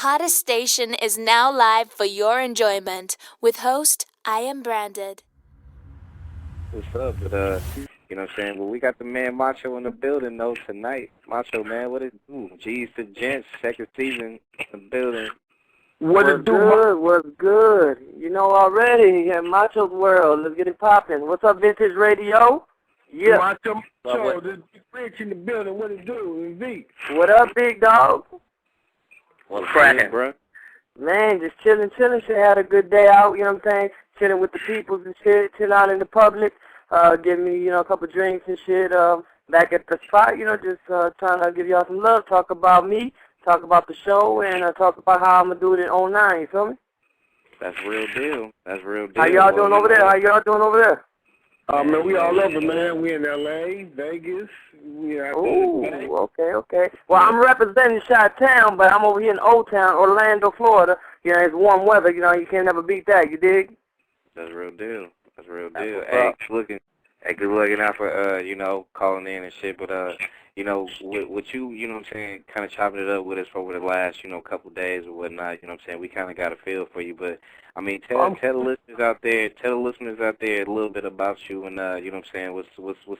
hottest station is now live for your enjoyment with host iamBranded. What's up? But you know what I'm saying? Well, we got the man Macho in the building though tonight. Macho, man, what it do? G's to Gents, second season in the building. What it do? What's good? You know already. Yeah, Macho's World. Let's get it popping. What's up, Vintage Radio? Yeah. Macho, the Rich in the building. What it do? V. What up, big dog? What's cracking, bro? Man, just chilling. Shit, had a good day out, you know what I'm saying? Chilling with the peoples and shit, chilling out in the public, giving me, a couple drinks and shit, back at the spot, just trying to give y'all some love, talk about me, talk about the show, and talk about how I'm going to do it in 09, you feel me? That's real deal. How y'all doing over there? Man, we all over, man. We in L.A., Vegas. We out there. Ooh, okay. Well, I'm representing Chi-Town, but I'm over here in Old Town, Orlando, Florida. It's warm weather. You can't never beat that. You dig? That's real deal. Hey, good looking out for, calling in and shit. But, with you, you know what I'm saying, kind of chopping it up with us over the last, couple days or whatnot, you know what I'm saying, we kind of got a feel for you. But, I mean, tell the listeners out there, a little bit about you and, you know what I'm saying, what's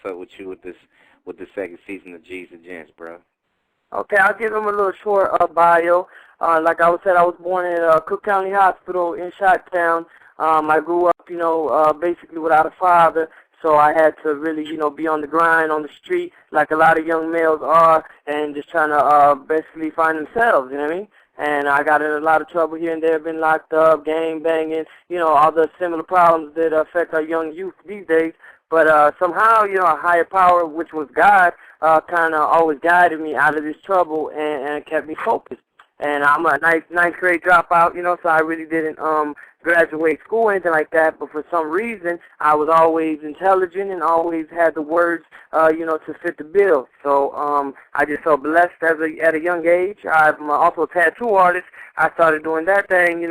up with you with the second season of G's and Gents, bro. Okay, I'll give them a little short bio. Like I said, I was born in Cook County Hospital in Chi-Town. I grew up, basically without a father, so I had to really, be on the grind, on the street, like a lot of young males are, and just trying to basically find themselves, you know what I mean? And I got in a lot of trouble here and there, been locked up, gang banging, all the similar problems that affect our young youth these days. But somehow, a higher power, which was God, kind of always guided me out of this trouble and kept me focused. And I'm a ninth grade dropout, so I really didn't graduate school or anything like that. But for some reason, I was always intelligent and always had the words, to fit the bill. So I just felt blessed at a young age. I'm also a tattoo artist. I started doing that thing,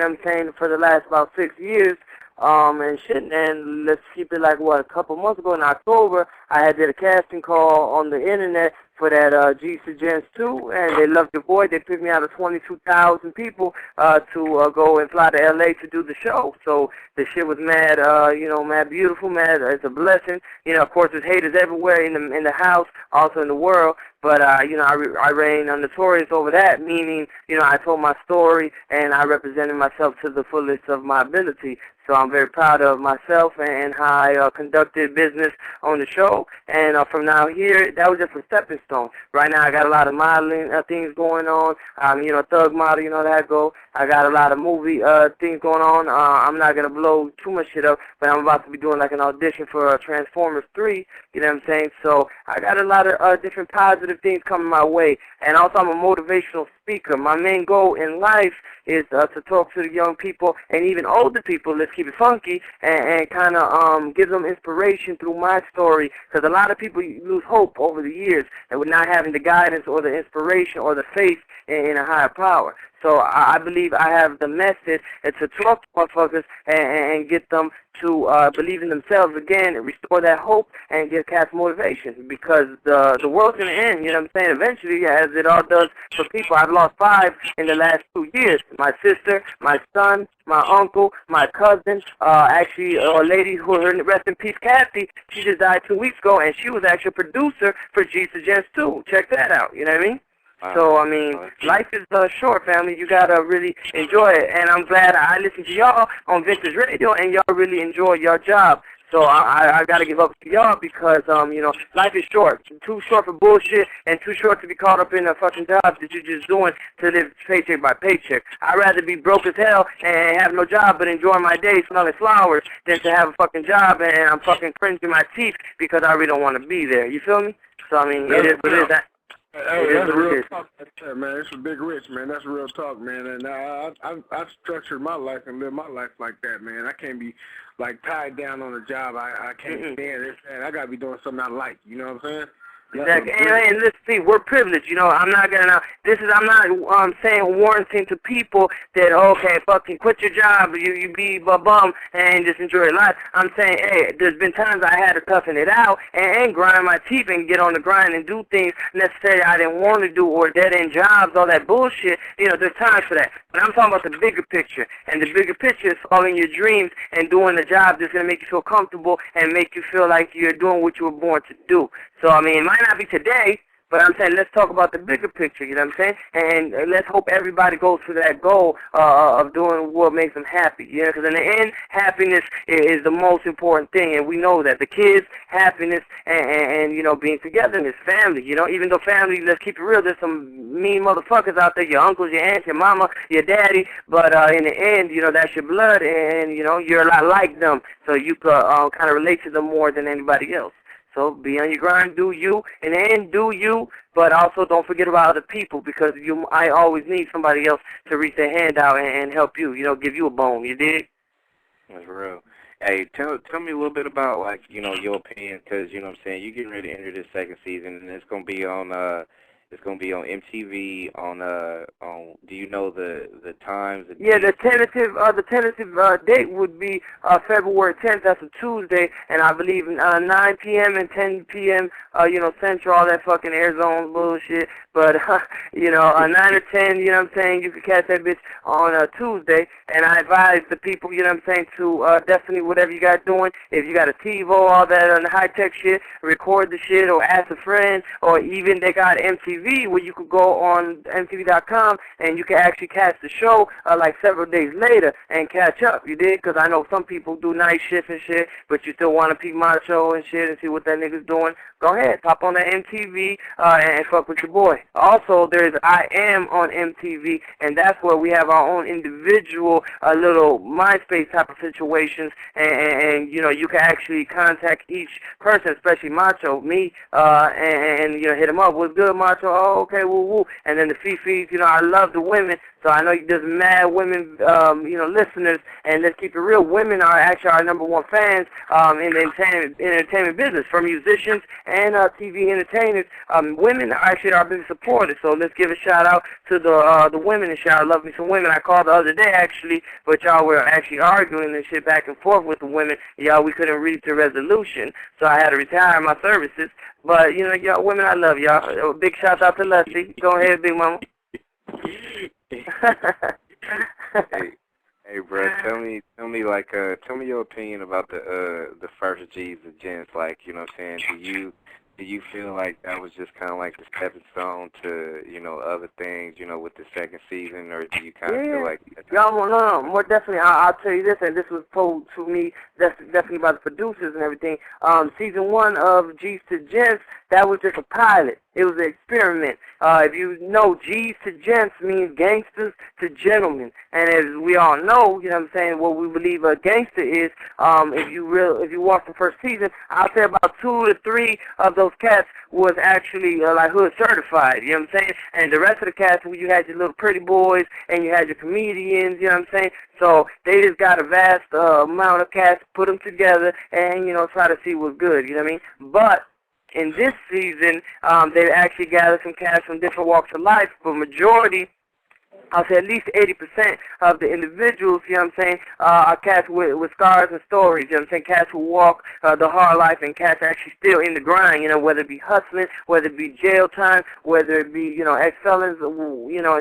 for the last about 6 years. And let's keep it like, a couple months ago in October, I did a casting call on the internet for that G's to Gents 2, and they loved the boy. They picked me out of 22,000 people to go and fly to L.A. to do the show. So the shit was mad, mad beautiful, mad. It's a blessing. Of course, there's haters everywhere in the house, also in the world. But, I reign notorious over that, meaning, I told my story and I represented myself to the fullest of my ability. So I'm very proud of myself and how I conducted business on the show. And from now here, that was just a stepping stone. Right now, I got a lot of modeling things going on. Thug model, that go. I got a lot of movie things going on. I'm not going to blow too much shit up, but I'm about to be doing like an audition for Transformers 3, you know what I'm saying? So I got a lot of different positive things coming my way. And also, I'm a motivational speaker. My main goal in life is to talk to the young people and even older people, let's keep it funky, and kind of give them inspiration through my story. Because a lot of people lose hope over the years and with not having the guidance or the inspiration or the faith in a higher power. So I believe I have the message to talk to motherfuckers and get them to believe in themselves again and restore that hope and get cast motivation, because the world's going to end, you know what I'm saying, eventually, as it all does for people. I've lost 5 in the last 2 years. My sister, my son, my uncle, my cousin, actually a lady who, rest in peace, Kathy, she just died 2 weeks ago, and she was actually a producer for G's to Gents 2. Check that out, you know what I mean? So, I mean, life is short, family. You got to really enjoy it. And I'm glad I listen to y'all on Vintage Radio, and y'all really enjoy your job. So I got to give up to y'all because, life is short. Too short for bullshit and too short to be caught up in a fucking job that you're just doing to live paycheck by paycheck. I'd rather be broke as hell and have no job but enjoy my day smelling flowers than to have a fucking job and I'm fucking cringing my teeth because I really don't want to be there. You feel me? So, I mean, it is what it is. Hey, that's real talk right there, man. It's a big rich, man. That's real talk, man. And I've structured my life and lived my life like that, man. I can't be, tied down on a job. I can't stand it. Man, I got to be doing something I like. You know what I'm saying? Exactly. And let's see, we're privileged. I'm not saying warranting to people that, okay, fucking quit your job, you be a bum and just enjoy your life. I'm saying, hey, there's been times I had to toughen it out and grind my teeth and get on the grind and do things necessarily I didn't want to do, or dead-end jobs, all that bullshit. There's times for that. But I'm talking about the bigger picture. And the bigger picture is following your dreams and doing a job that's going to make you feel comfortable and make you feel like you're doing what you were born to do. So, it might not be today, but I'm saying let's talk about the bigger picture, you know what I'm saying? And let's hope everybody goes for that goal of doing what makes them happy, because in the end, happiness is the most important thing, and we know that. The kids, happiness, and being together in this family, even though family, let's keep it real, there's some mean motherfuckers out there, your uncles, your aunts, your mama, your daddy, but in the end, that's your blood, and, you're a lot like them, so you could kind of relate to them more than anybody else. So be on your grind, do you, and do you, but also don't forget about other people, because I always need somebody else to reach their hand out and help you, give you a bone, you dig? That's real. Hey, tell me a little bit about, like, your opinion, because, you're getting ready to enter this second season, and it's going to be on MTV, do you know the times? The tentative date would be February 10th. That's a Tuesday, and I believe 9 p.m. and 10 p.m. Central, all that fucking Arizona bullshit. But 9 or 10, you can catch that bitch on a Tuesday. And I advise the people, to definitely whatever you got doing. If you got a TiVo, all that on the high tech shit, record the shit or ask a friend, or even they got MTV where you could go on MTV.com and you can actually catch the show like several days later and catch up, you did? Because I know some people do night shifts and shit, but you still want to peep Macho and shit and see what that nigga's doing. Go ahead, pop on that MTV and fuck with your boy. Also, there's I Am on MTV, and that's where we have our own individual little MySpace type of situations, and you can actually contact each person, especially Macho, me, and hit him up. What's good, Macho? Oh, okay, woo woo. And then the Fifis, I love the women, so I know there's mad women, listeners, and let's keep it real. Women are actually our number one fans in the entertainment business, for musicians and TV entertainers. Women are actually our biggest supporters, so let's give a shout out to the women and shout out. Love me some women. I called the other day actually, but y'all were actually arguing and shit back and forth with the women. We couldn't reach a resolution, so I had to retire my services. But y'all women, I love y'all. Big shout out to Leslie. Go ahead, big mama. Hey, bro, tell me your opinion about the first G's of Gents. Like, what I'm saying? Do you feel like that was just kind of like the stepping stone to, other things, with the second season, or do you kind of feel like? No, more definitely. I'll tell you this, and this was told to me definitely by the producers and everything. Season 1 of G's to Gents, that was just a pilot. It was an experiment. If you know, G's to Gents means gangsters to gentlemen. And as we all know, what we believe a gangster is, if you watch the first season, I'll say about 2 to 3 of those cats was actually like hood certified, you know what I'm saying? And the rest of the cats, you had your little pretty boys and you had your comedians, you know what I'm saying? So they just got a vast amount of cats, put them together, and, try to see what's good, you know what I mean? But in this season, they actually gathered some cats from different walks of life, but majority, I'll say at least 80% of the individuals, you know what I'm saying, are cats with scars and stories, you know what I'm saying, cats who walk the hard life, and cats actually still in the grind, whether it be hustling, whether it be jail time, whether it be, ex-felons,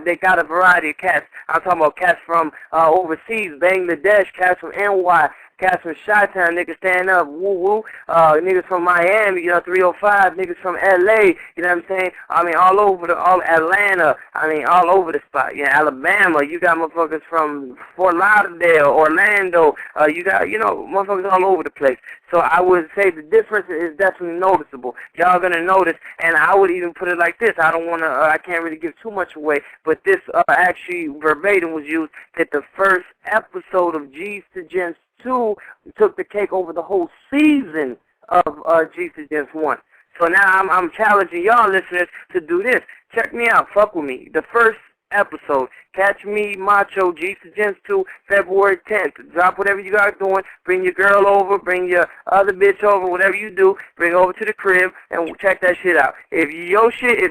they got a variety of cats. I'm talking about cats from overseas, Bangladesh, cats from NY, cats from Chi-Town, niggas stand up, woo-woo, niggas from Miami, 305, niggas from L.A., you know what I'm saying? All over Atlanta, all over the spot, Alabama, you got motherfuckers from Fort Lauderdale, Orlando, you got, motherfuckers all over the place. So I would say the difference is definitely noticeable. Y'all gonna notice, and I would even put it like this. I can't really give too much away, but this actually verbatim was used that the first episode of G's to Gents 2 took the cake over the whole season of G's to Gents 1. So now I'm challenging y'all listeners to do this. Check me out. Fuck with me. The first episode. Catch me, Macho, Gents 2, February 10th. Drop whatever you guys doing. Bring your girl over. Bring your other bitch over. Whatever you do, bring her over to the crib and we'll check that shit out. If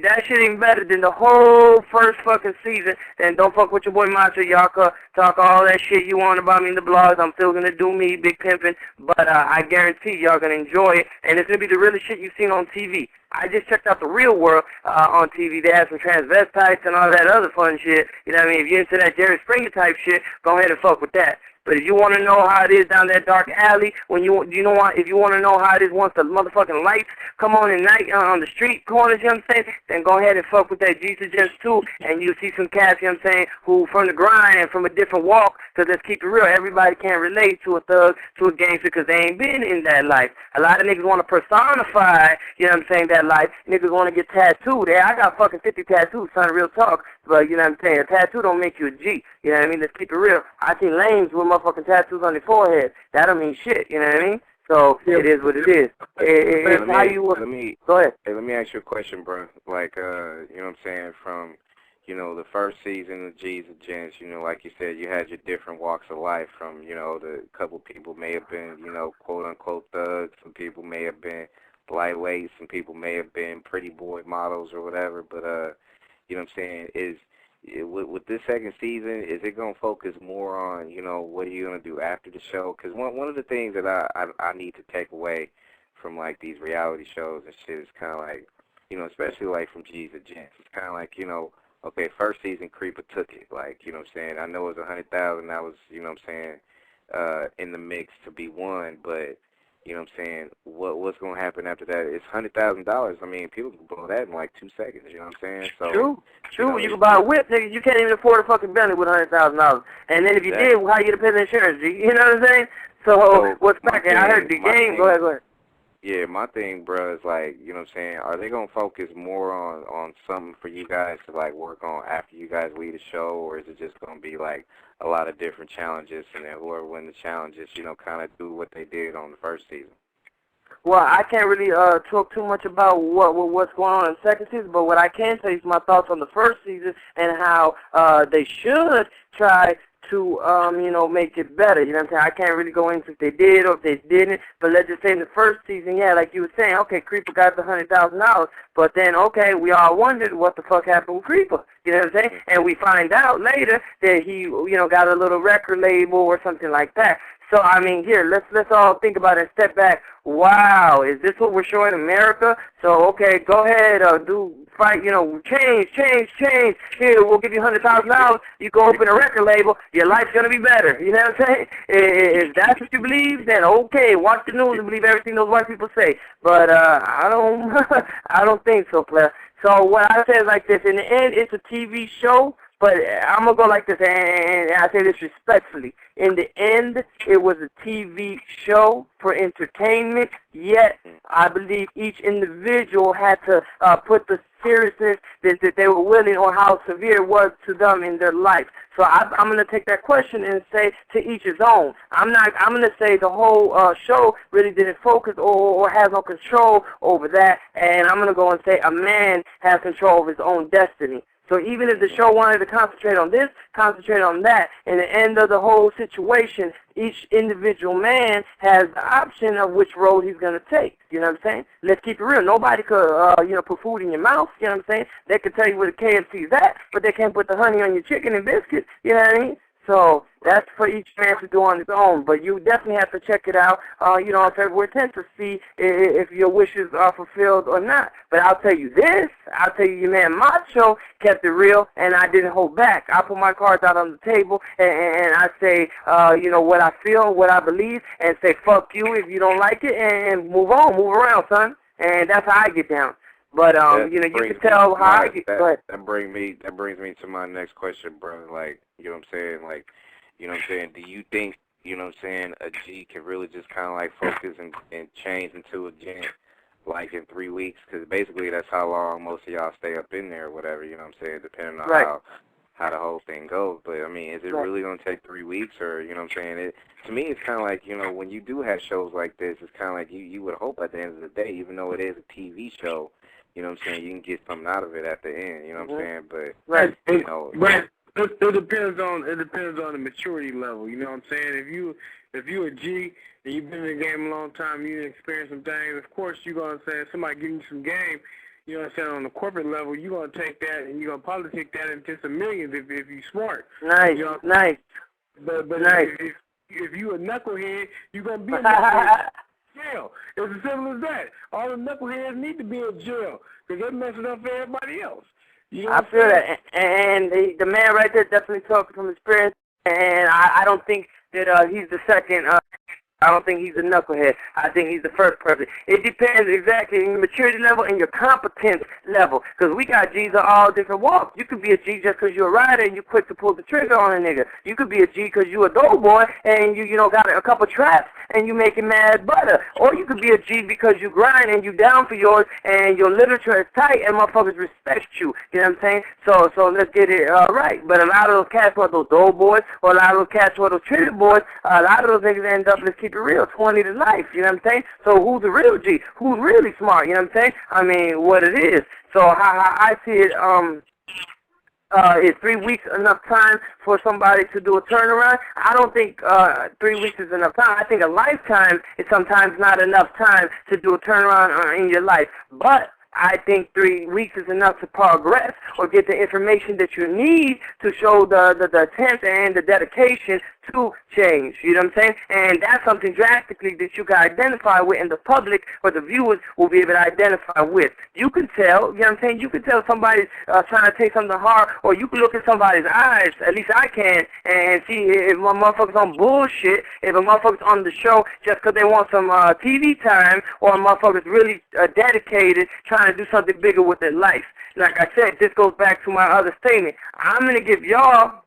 that shit ain't better than the whole first fucking season, then don't fuck with your boy Macho. Y'all can talk all that shit you want about me in the blogs. I'm still gonna do me, big pimpin', but I guarantee y'all gonna enjoy it, and it's gonna be the realest shit you've seen on TV. I just checked out The Real World on TV. They had some transvestites and all that other fun shit. You know what I mean? If you're into that Jerry Springer type shit, go ahead and fuck with that. But if you want to know how it is down that dark alley, if you want to know how it is once the motherfucking lights come on at night on the street corners, you know what I'm saying, then go ahead and fuck with that Gents 2, and you'll see some cats, you know what I'm saying, who from the grind, from a different walk, because let's keep it real, everybody can't relate to a thug, to a gangster, because they ain't been in that life. A lot of niggas want to personify, you know what I'm saying, that life. Niggas want to get tattooed. Yeah, I got fucking 50 tattoos, son, real talk. But, you know what I'm saying, a tattoo don't make you a G. You know what I mean? Let's keep it real. I see lames with motherfucking tattoos on their forehead. That don't mean shit, you know what I mean? So, it is what it is. It's how you... Go ahead. Hey, let me ask you a question, bro. Like, you know what I'm saying, from, you know, the first season of G's and Gents, you know, like you said, you had your different walks of life from, you know, the couple people may have been, you know, quote-unquote thugs. Some people may have been lightweight. Some people may have been pretty boy models or whatever, but, you know what I'm saying, with this second season, is it going to focus more on, you know, what are you going to do after the show? Because one of the things that I need to take away from, like, these reality shows and shit is kind of like, you know, especially, like, from G's and Gents. It's kind of like, you know, okay, first season, Creeper took it. Like, you know what I'm saying, I know it was 100,000 that was, you know what I'm saying, in the mix to be won, but, you know what I'm saying, what's going to happen after that? It's $100,000. I mean, people can blow that in like 2 seconds, you know what I'm saying? So, True. You know, You can buy a whip, nigga. You can't even afford a fucking Bentley with $100,000. And then if you did, how you to pay the insurance, G? You know what I'm saying? So what's back? I heard the game. Go ahead. Yeah, my thing, bro, is like, you know what I'm saying, are they going to focus more on something for you guys to, like, work on after you guys leave the show, or is it just going to be, like, a lot of different challenges, and then whoever win the challenges, you know, kind of do what they did on the first season? Well, I can't really talk too much about what's going on in the second season, but what I can tell you is my thoughts on the first season and how they should try to, you know, make it better. You know what I'm saying? I can't really go into if they did or if they didn't, but let's just say in the first season, yeah, like you were saying, okay, Creeper got the $100,000, but then, okay, we all wondered what the fuck happened with Creeper. You know what I'm saying? And we find out later that he, you know, got a little record label or something like that. So, I mean, here, let's all think about it and step back. Wow, is this what we're showing America? So, okay, go ahead, fight, you know, change. Here, we'll give you $100,000. You go open a record label, your life's going to be better. You know what I'm saying? If that's what you believe, then okay, watch the news and believe everything those white people say. But I don't I don't think so, player. So what I say is like this. In the end, it's a TV show. But I'm going to go like this, and I say this respectfully. In the end, it was a TV show for entertainment, yet I believe each individual had to put the seriousness that they were willing or how severe it was to them in their life. So I'm going to take that question and say to each his own. I'm going to say the whole show really didn't focus or has no control over that, and I'm going to go and say a man has control of his own destiny. So even if the show wanted to concentrate on this, concentrate on that, in the end of the whole situation, each individual man has the option of which road he's going to take. You know what I'm saying? Let's keep it real. Nobody could, you know, put food in your mouth. You know what I'm saying? They could tell you where the KFC is at, but they can't put the honey on your chicken and biscuits. You know what I mean? So that's for each man to do on his own. But you definitely have to check it out, you know, on February 10th to see if your wishes are fulfilled or not. But I'll tell you this. I'll tell you your man Macho kept it real, and I didn't hold back. I put my cards out on the table, and I say, you know, what I feel, what I believe, and say, fuck you if you don't like it, and move on, move around, son. And that's how I get down. But, you know, you can tell how I get, that brings me to my next question, bro. Like, you know what I'm saying? Like, you know what I'm saying? Do you think, you know what I'm saying, a G can really just kind of like focus and change into a gent like in 3 weeks? Because basically that's how long most of y'all stay up in there or whatever, you know what I'm saying, depending on how the whole thing goes. But, I mean, is it really going to take 3 weeks or, you know what I'm saying? To me, it's kind of like, you know, when you do have shows like this, it's kind of like you would hope at the end of the day, even though it is a TV show, you know what I'm saying, you can get something out of it at the end, you know what I'm saying? But, right. you know. But it depends on the maturity level, you know what I'm saying? If you a G and you've been in the game a long time, you experienced some things, of course you're going to say, somebody giving you some game, you know what I'm saying, on the corporate level, you're going to take that and you're going to probably take that into some millions if you're smart. Nice, you know? nice. But nice. if you a knucklehead, you're going to be a knucklehead. Jail. It's as simple as that. All the knuckleheads need to be in jail because they're messing up for everybody else. You know I feel that, and the man right there definitely talking from experience, and I don't think that he's the second. I don't think he's a knucklehead. I think he's the first person. It depends exactly on your maturity level and your competence level. Because we got G's of all different walks. You could be a G just because you're a rider and you're quick to pull the trigger on a nigga. You could be a G because you're a dope boy and you got a couple traps and you making mad butter. Or you could be a G because you grind and you down for yours and your literature is tight and motherfuckers respect you. You know what I'm saying? So let's get it right. But a lot of those cats were those dope boys, or a lot of those cats were those trigger boys. A lot of those niggas end up, let's keep it real, 20 to life. You know what I'm saying? So who's the real G? Who's really smart? You know what I'm saying? I mean, what it is. So how I see it, is 3 weeks enough time for somebody to do a turnaround? I don't think 3 weeks is enough time. I think a lifetime is sometimes not enough time to do a turnaround in your life. But I think 3 weeks is enough to progress or get the information that you need to show the attempt and the dedication to change. You know what I'm saying? And that's something drastically that you can identify with, and the public or the viewers will be able to identify with. You can tell, you know what I'm saying? You can tell somebody's trying to take something hard, or you can look at somebody's eyes, at least I can, and see if my motherfucker's on bullshit, if a motherfucker's on the show just because they want some TV time, or a motherfucker's really dedicated, trying to do something bigger with their life. Like I said, this goes back to my other statement. I'm going to give y'all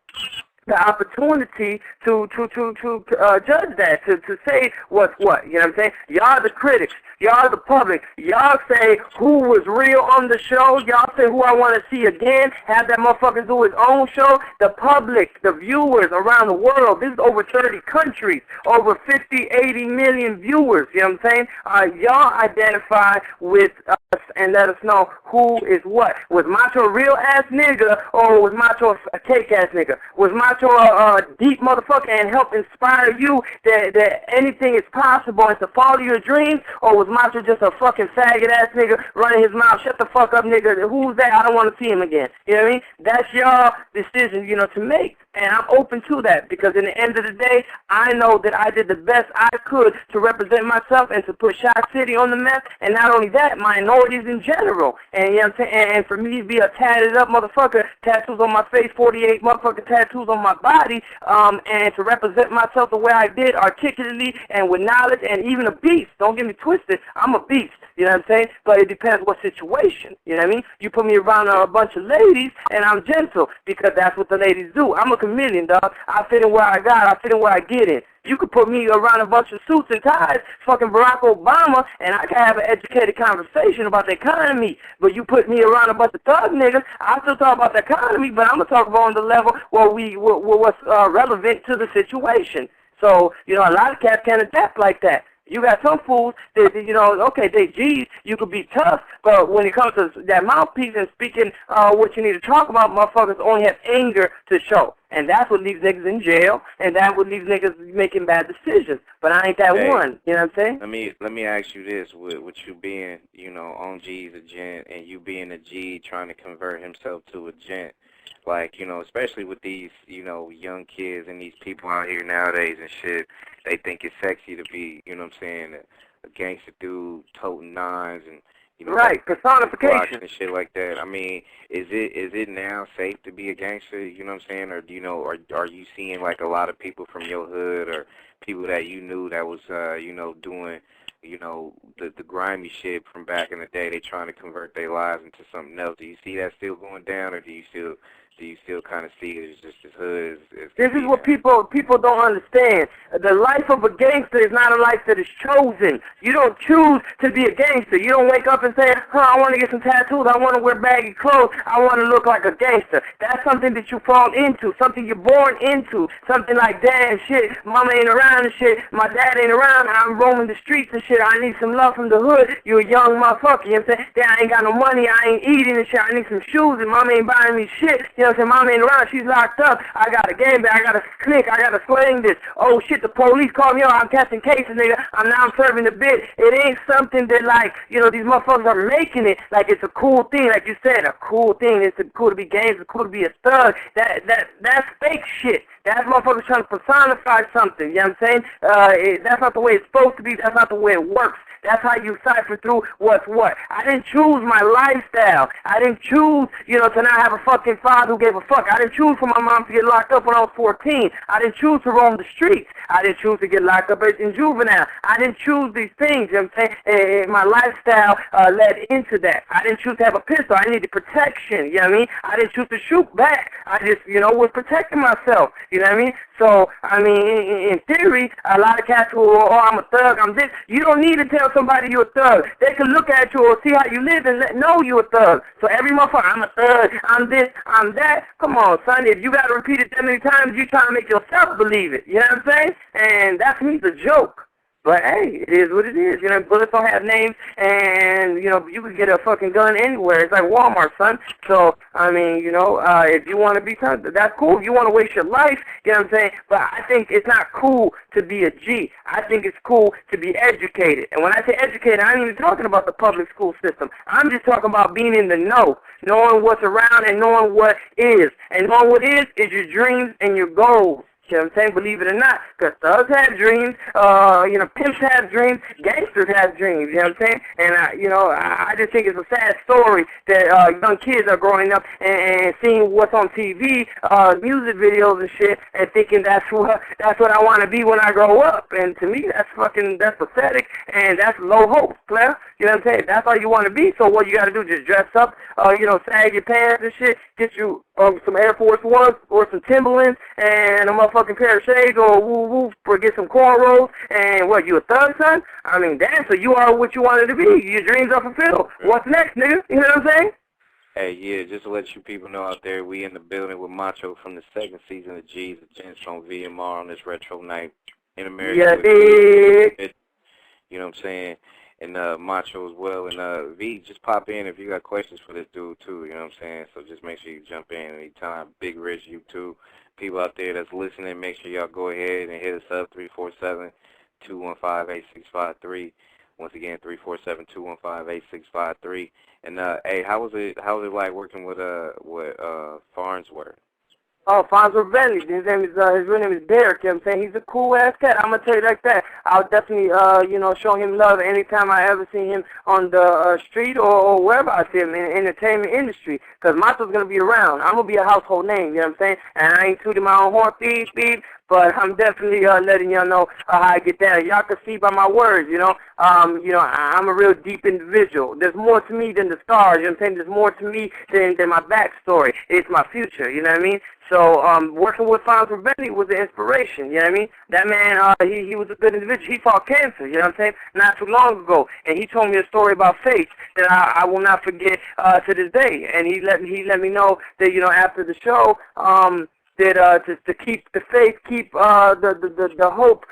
the opportunity to judge that, to say what's what. You know what I'm saying? Y'all the critics. Y'all the public. Y'all say who was real on the show. Y'all say who I want to see again. Have that motherfucker do his own show. The public, the viewers around the world. This is over 30 countries. Over 50, 80 million viewers. You know what I'm saying? Y'all identify with us and let us know who is what. Was Macho a real ass nigga, or was Macho a cake ass nigga? Was Macho a deep motherfucker and help inspire you that anything is possible and to follow your dreams? Or was Macho just a fucking faggot ass nigga running his mouth? Shut the fuck up, nigga. Who's that? I don't want to see him again. You know what I mean? That's y'all decision, to make. And I'm open to that because in the end of the day, I know that I did the best I could to represent myself and to put Shock City on the map. And not only that, minorities in general. And you know what I'm saying? And for me to be a tatted up motherfucker, tattoos on my face, 48 motherfucking tattoos on my body, and to represent myself the way I did, articulately and with knowledge, and even a beast. Don't get me twisted. I'm a beast. You know what I'm saying? But it depends what situation. You know what I mean? You put me around a bunch of ladies, and I'm gentle because that's what the ladies do. I'm a chameleon, dog. I fit in where I got. I fit in where I get in. You could put me around a bunch of suits and ties, fucking Barack Obama, and I can have an educated conversation about the economy. But you put me around a bunch of thug niggas, I still talk about the economy, but I'm going to talk about on the level where what's relevant to the situation. So, a lot of cats can't adapt like that. You got some fools that, okay, they G's, you could be tough, but when it comes to that mouthpiece and speaking what you need to talk about, motherfuckers only have anger to show. And that's what leaves niggas in jail, and that's what leaves niggas making bad decisions. But I ain't that one, you know what I'm saying? Let me ask you this, with you being, on G's a gent, and you being a G trying to convert himself to a gent, like, especially with these, young kids and these people out here nowadays and shit, they think it's sexy to be, what I'm saying, a gangster dude toting nines and, right, personification and shit like that. I mean, is it now safe to be a gangster, you know what I'm saying, or are you seeing like a lot of people from your hood or people that you knew that was, doing, the grimy shit from back in the day, they trying to convert their lives into something else? Do you see that still going down, or do you still do you still kind of see it as just as hood as This is what people don't understand. The life of a gangster is not a life that is chosen. You don't choose to be a gangster. You don't wake up and say, I want to get some tattoos. I want to wear baggy clothes. I want to look like a gangster. That's something that you fall into, something you're born into, something like, damn, shit, mama ain't around and shit, my dad ain't around, I'm roaming the streets and shit, I need some love from the hood. You're a young motherfucker, you know what I'm saying? Damn, I ain't got no money, I ain't eating and shit, I need some shoes and mama ain't buying me shit, you know what I'm saying? Mama ain't around, she's locked up, I got a game bag, I got a click, I got a sling this. Oh shit, the police called me, I'm catching cases, nigga, I'm serving the bit. It ain't something that, like, you know, these motherfuckers are making it like it's a cool thing, like you said, a cool thing. It's cool to be gangster, it's cool to be a thug. That's fake shit. That's motherfuckers trying to personify something, you know what I'm saying? That's not the way it's supposed to be, that's not the way it works. That's how you cipher through what's what. I didn't choose my lifestyle. I didn't choose, you know, to not have a fucking father who gave a fuck. I didn't choose for my mom to get locked up when I was 14. I didn't choose to roam the streets. I didn't choose to get locked up in juvenile. I didn't choose these things, you know what I'm saying? My lifestyle led into that. I didn't choose to have a pistol. I needed protection, you know what I mean? I didn't choose to shoot back. I just, you know, was protecting myself, you know what I mean? So, I mean, in theory, a lot of cats who, oh, I'm a thug, I'm this. You don't need to tell somebody you're a thug. They can look at you or see how you live and know you're a thug. So every motherfucker, I'm a thug, I'm this, I'm that. Come on, son. If you got to repeat it that many times, you're trying to make yourself believe it. You know what I'm saying? And that to me is a joke. But, hey, it is what it is. You know, bullets don't have names, and, you know, you can get a fucking gun anywhere. It's like Walmart, son. So, I mean, you know, if you want to be son, that's cool. If you want to waste your life, you know what I'm saying? But I think it's not cool to be a G. I think it's cool to be educated. And when I say educated, I ain't even talking about the public school system. I'm just talking about being in the know, knowing what's around and knowing what is. And knowing what is your dreams and your goals. You know what I'm saying? Believe it or not, because thugs have dreams, you know, pimps have dreams, gangsters have dreams, you know what I'm saying? And, you know, I just think it's a sad story that young kids are growing up and seeing what's on TV, music videos and shit, and thinking that's what I want to be when I grow up. And to me, that's pathetic, and that's low hope, player. You know what I'm saying? That's all you want to be, so what you got to do, just dress up, you know, sag your pants and shit, get you some Air Force Ones or some Timberlands and a motherfucking pair of shades or woo-woo or get some cornrows and what, you a thug, son? I mean, damn, so you are what you wanted to be. Your dreams are fulfilled. What's next, nigga? You know what I'm saying? Hey, yeah, just to let you people know out there, we in the building with Macho from the second season of G's, the Gents on VMR on this retro night in America. Yeah, you know what I'm saying? And Macho as well. And V, just pop in if you got questions for this dude too, you know what I'm saying? So just make sure you jump in anytime. Big Rich, you too. People out there that's listening, make sure y'all go ahead and hit us up, 347-215-8653. Once again, 347-215-8653. And hey, how was it like working with Farnsworth? Oh, Farnsworth Bentley. His real name is Derek, you know what I'm saying? He's a cool-ass cat. I'm going to tell you like that. I'll definitely, you know, show him love anytime I ever see him on the street or wherever I see him in the entertainment industry. Because Macho's going to be around. I'm going to be a household name, you know what I'm saying? And I ain't tooting my own horn, beep, beep. But I'm definitely letting y'all know how I get that. Y'all can see by my words, you know. I'm a real deep individual. There's more to me than the stars, you know what I'm saying? There's more to me than my backstory. It's my future, you know what I mean? So working with Farnsworth Bentley was an inspiration, you know what I mean? That man, he was a good individual. He fought cancer, you know what I'm saying, not too long ago. And he told me a story about faith that I will not forget to this day. And he let me know that, you know, after the show, that to keep the faith, keep the hope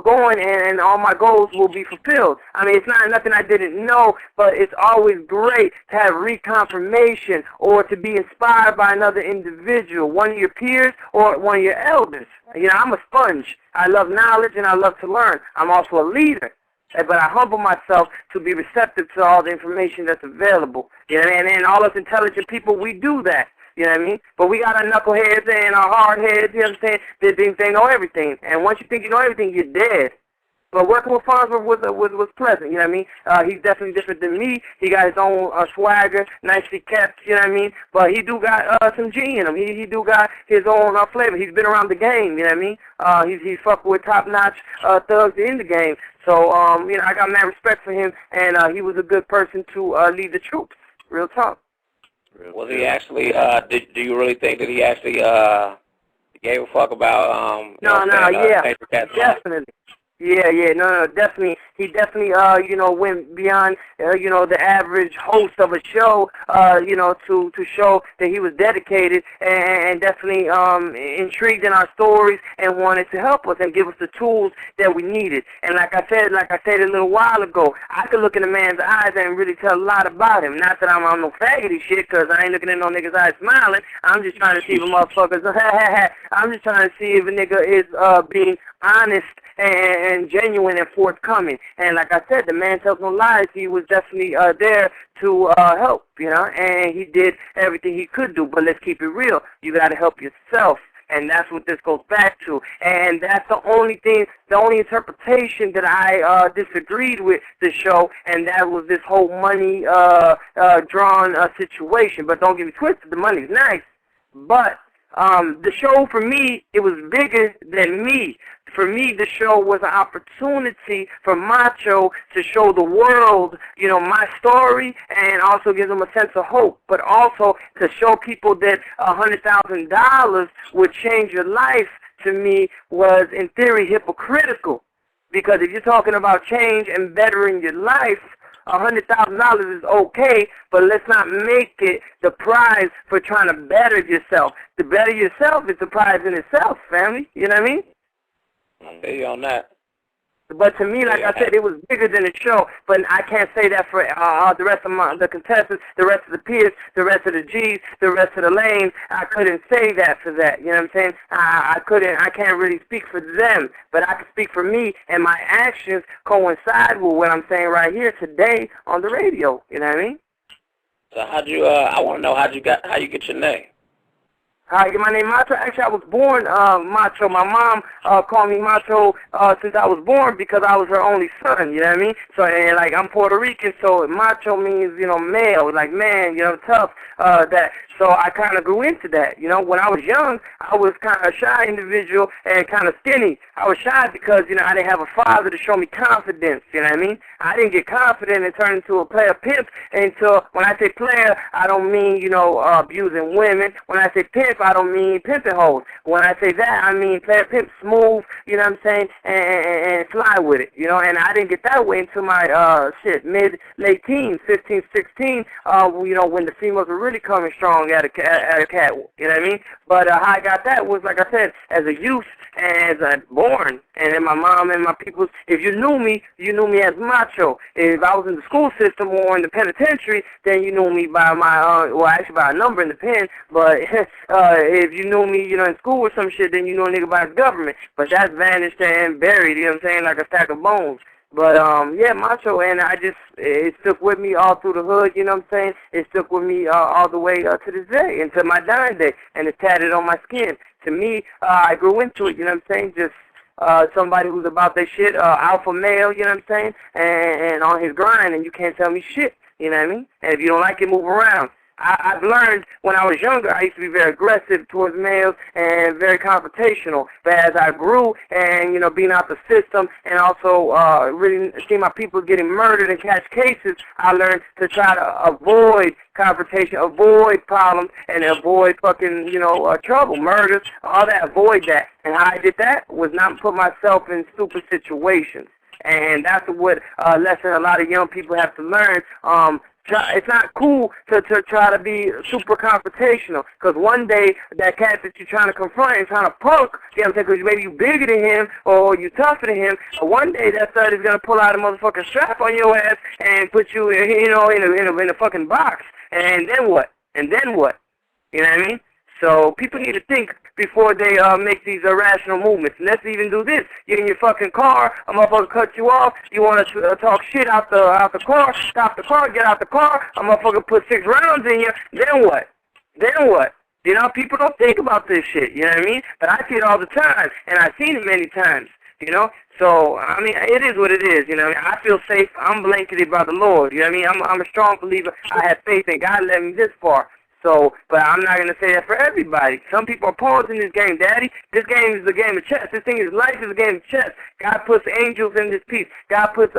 going, and all my goals will be fulfilled. I mean, it's not nothing I didn't know, but it's always great to have reconfirmation or to be inspired by another individual, one of your peers or one of your elders. You know, I'm a sponge. I love knowledge and I love to learn. I'm also a leader. But I humble myself to be receptive to all the information that's available. You know, and all us intelligent people, we do that. You know what I mean? But we got our knuckleheads and our hard heads, you know what I'm saying? They know everything. And once you think you know everything, you're dead. But working with Farnsworth was pleasant, you know what I mean? He's definitely different than me. He got his own swagger, nicely kept, you know what I mean? But he do got some G in him. He do got his own flavor. He's been around the game, you know what I mean? He's fucking with top-notch thugs in the game. So, you know, I got mad respect for him, and he was a good person to lead the troops. Real talk. Was he actually, do you really think that he actually gave a fuck about, definitely. No, definitely. He definitely, went beyond, the average host of a show, to show that he was dedicated and definitely intrigued in our stories and wanted to help us and give us the tools that we needed. And like I said a little while ago, I could look in a man's eyes and really tell a lot about him. Not that I'm on no faggoty shit, because I ain't looking in no nigga's eyes smiling. I'm just trying to see if a motherfucker's, I'm just trying to see if a nigga is being honest and genuine and forthcoming. And like I said, the man tells no lies. He was definitely there to help, and he did everything he could do. But let's keep it real. You got to help yourself. And that's what this goes back to. And that's the only thing, the only interpretation that I disagreed with the show, and that was this whole money drawn situation. But don't get me twisted, the money's nice. But the show, for me, it was bigger than me. For me, the show was an opportunity for Macho to show the world, my story, and also give them a sense of hope, but also to show people that $100,000 would change your life, to me, was, in theory, hypocritical. Because if you're talking about change and bettering your life, $100,000 is okay, but let's not make it the prize for trying to better yourself. To better yourself is the prize in itself, family. You know what I mean? I feel you on that. But to me, like I said, it was bigger than the show. But I can't say that for the rest of the contestants, the rest of the peers, the rest of the G's, the rest of the lanes. I couldn't say that for that. You know what I'm saying? I can't really speak for them, but I can speak for me, and my actions coincide with what I'm saying right here today on the radio. You know what I mean? So how'd you? I want to know how you get your name. Hi, my name is Macho. Actually, I was born Macho. My mom called me Macho since I was born because I was her only son, you know what I mean? So, and, like, I'm Puerto Rican, so Macho means, male, like man, tough, that. So I kind of grew into that, When I was young, I was kind of a shy individual and kind of skinny. I was shy because, I didn't have a father to show me confidence, you know what I mean? I didn't get confident and turn into a player pimp until, when I say player, I don't mean, abusing women. When I say pimp, I don't mean pimping hoes. When I say that, I mean player pimp, smooth, you know what I'm saying, and fly with it, and I didn't get that way until my, late teens, 15, 16, when the females were really coming strong at a cat, you know what I mean? But how I got that was, like I said, as a youth, as I born, and then my mom and my peoples, if you knew me as Macho. If I was in the school system or in the penitentiary, then you knew me by my, actually by a number in the pen, but if you knew me, in school or some shit, then you know a nigga by the government. But that's vanished and buried, you know what I'm saying, like a stack of bones. But, yeah, Macho, and it stuck with me all through the hood, you know what I'm saying? It stuck with me all the way to this day, until my dying day, and it's tatted on my skin. To me, I grew into it, you know what I'm saying? Just somebody who's about their shit, alpha male, you know what I'm saying? And on his grind, and you can't tell me shit, you know what I mean? And if you don't like it, move around. I've learned when I was younger, I used to be very aggressive towards males and very confrontational. But as I grew and, being out the system and also really seeing my people getting murdered and catch cases, I learned to try to avoid confrontation, avoid problems, and avoid fucking, trouble, murders, all that, avoid that. And how I did that was not put myself in stupid situations. And that's what lesson a lot of young people have to learn. It's not cool to try to be super confrontational, because one day that cat that you're trying to confront and trying to punk, you know what I'm saying, because maybe you bigger than him or you tougher than him, one day that stud is going to pull out a motherfucking strap on your ass and put you, in a fucking box. And then what? You know what I mean? So people need to think before they make these irrational movements. And let's even do this. You're in your fucking car, a motherfucker cut you off, you want to talk shit out the car, stop the car, get out the car, a motherfucker put 6 rounds in you, then what? People don't think about this shit, you know what I mean? But I see it all the time, and I've seen it many times, So, I mean, it is what it is, I feel safe. I'm blanketed by the Lord, I'm a strong believer. I have faith, and God led me this far. So, but I'm not going to say that for everybody. Some people are pawns in this game, Daddy. This game is a game of chess. This thing is life is a game of chess. God puts angels in this piece. God puts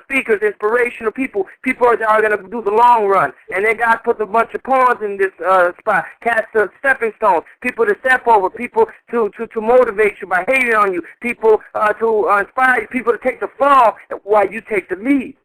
speakers, inspirational people. People are going to do the long run. And then God puts a bunch of pawns in this spot. Cast stepping stones. People to step over. People to motivate you by hating on you. People to inspire you. People to take the fall while you take the lead.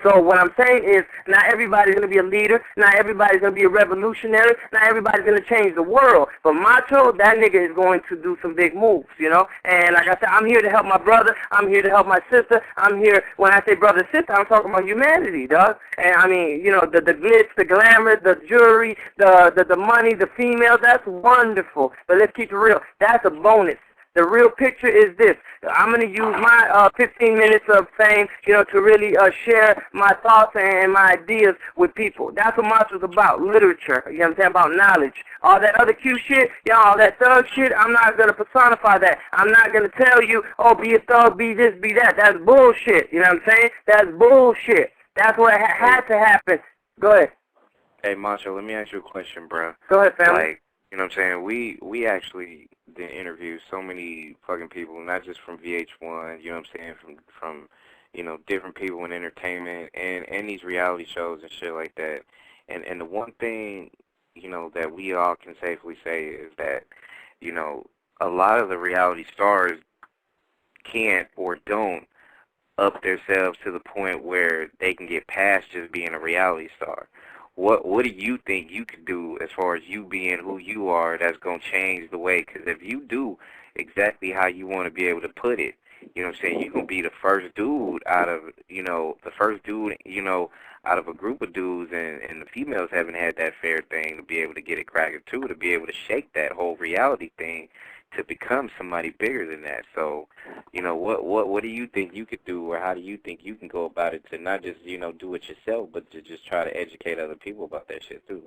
So what I'm saying is, not everybody's going to be a leader, not everybody's going to be a revolutionary, not everybody's going to change the world. But Macho, that nigga is going to do some big moves, you know? And like I said, I'm here to help my brother, I'm here to help my sister, I'm here, when I say brother, sister, I'm talking about humanity, dog. And I mean, you know, the glitz, the glamour, the jewelry, the money, the females, that's wonderful. But let's keep it real, that's a bonus. The real picture is this. I'm going to use my 15 minutes of fame, you know, to really share my thoughts and my ideas with people. That's what Macho's about, literature, you know what I'm saying, about knowledge. All that other cute shit, you know, all that thug shit, I'm not going to personify that. I'm not going to tell you, oh, be a thug, be this, be that. That's bullshit, you know what I'm saying? That's bullshit. That's what had to happen. Go ahead. Hey, Macho, let me ask you a question, bro. Go ahead, family. Like, you know what I'm saying? We actually did interview so many fucking people, not just from VH1, you know what I'm saying, from you know, different people in entertainment and these reality shows and shit like that. And the one thing, you know, that we all can safely say is that, you know, a lot of the reality stars can't or don't up themselves to the point where they can get past just being a reality star. What do you think you could do as far as you being who you are that's going to change the way? Because if you do exactly how you want to be able to put it, you know what I'm saying, you're going to be the first dude out of, you know, out of a group of dudes, and the females haven't had that fair thing to be able to get it cracking too, to be able to shake that whole reality thing to become somebody bigger than that. So, you know, what do you think you could do, or how do you think you can go about it to not just, you know, do it yourself, but to just try to educate other people about that shit too?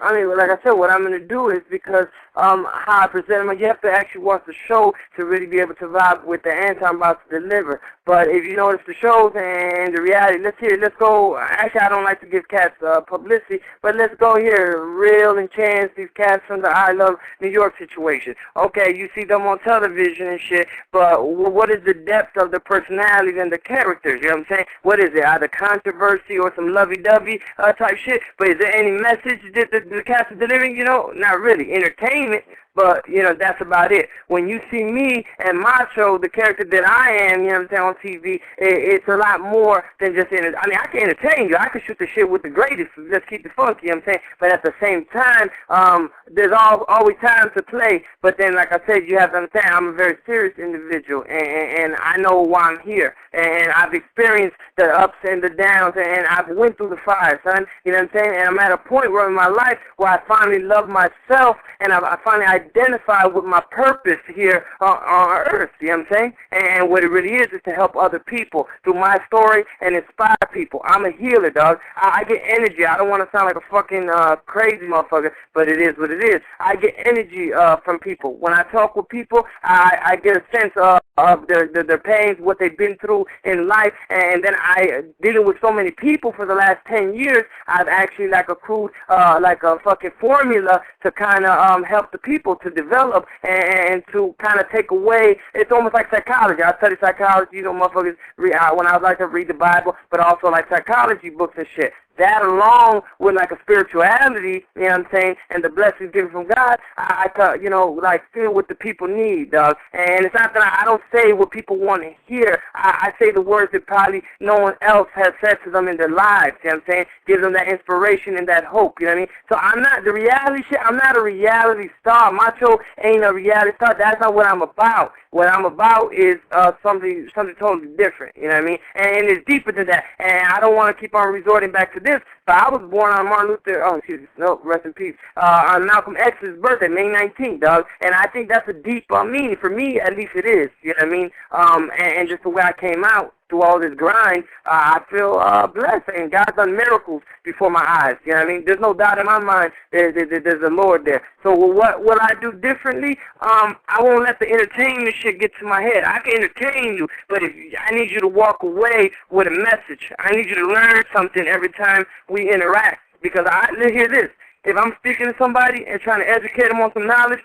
I mean, like I said, what I'm going to do is because how I present them, you have to actually watch the show to really be able to vibe with the answer I'm about to deliver. But if you notice the shows and the reality, let's go. Actually, I don't like to give cats publicity, but let's go here. Real and Chance, these cats from the I Love New York situation. Okay, you see them on television and shit, but what is the depth of the personalities and the characters? You know what I'm saying? What is it? Either controversy or some lovey-dovey type shit, but is there any message that the cast is delivering? You know, not really. Entertainment, but, you know, that's about it. When you see me and Macho, the character that I am, you know what I'm saying, on TV, it's a lot more than just I mean, I can entertain you. I can shoot the shit with the greatest. Let's keep it funky, you know what I'm saying? But at the same time, there's always time to play. But then, like I said, you have to understand, I'm a very serious individual, and I know why I'm here. And I've experienced the ups and the downs, and I've went through the fire, son. You know what I'm saying? And I'm at a point where in my life where I finally love myself, and I finally identify with my purpose here on earth, you know what I'm saying? And what it really is to help other people through my story and inspire people. I'm a healer, dog. I get energy. I don't want to sound like a fucking crazy motherfucker, but it is what it is. I get energy from people. When I talk with people, I get a sense of their pains, what they've been through in life, and then dealing with so many people for the last 10 years, I've actually accrued like a fucking formula to kind of help the people to develop and to kind of take away. It's almost like psychology. I study psychology, you know, motherfuckers, when I was like to read the Bible, but also like psychology books and shit. That along with like a spirituality, you know what I'm saying, and the blessings given from God, I you know, like feel what the people need, dog. And it's not that I don't say what people want to hear. I say the words that probably no one else has said to them in their lives, you know what I'm saying? Give them that inspiration and that hope, you know what I mean? So I'm not the reality shit. I'm not a reality star. Macho ain't a reality star. That's not what I'm about. What I'm about is something totally different, you know what I mean? And it's deeper than that. And I don't want to keep on resorting back to this. So I was born on Martin Luther, rest in peace, on Malcolm X's birthday, May 19th, dog. And I think that's a deep meaning. For me, at least it is, you know what I mean? And just the way I came out through all this grind, I feel blessed, and God's done miracles before my eyes, you know what I mean? There's no doubt in my mind there's a Lord there. So what will I do differently? I won't let the entertainment shit get to my head. I can entertain you, but I need you to walk away with a message. I need you to learn something every time we interact. Because hear this. If I'm speaking to somebody and trying to educate them on some knowledge,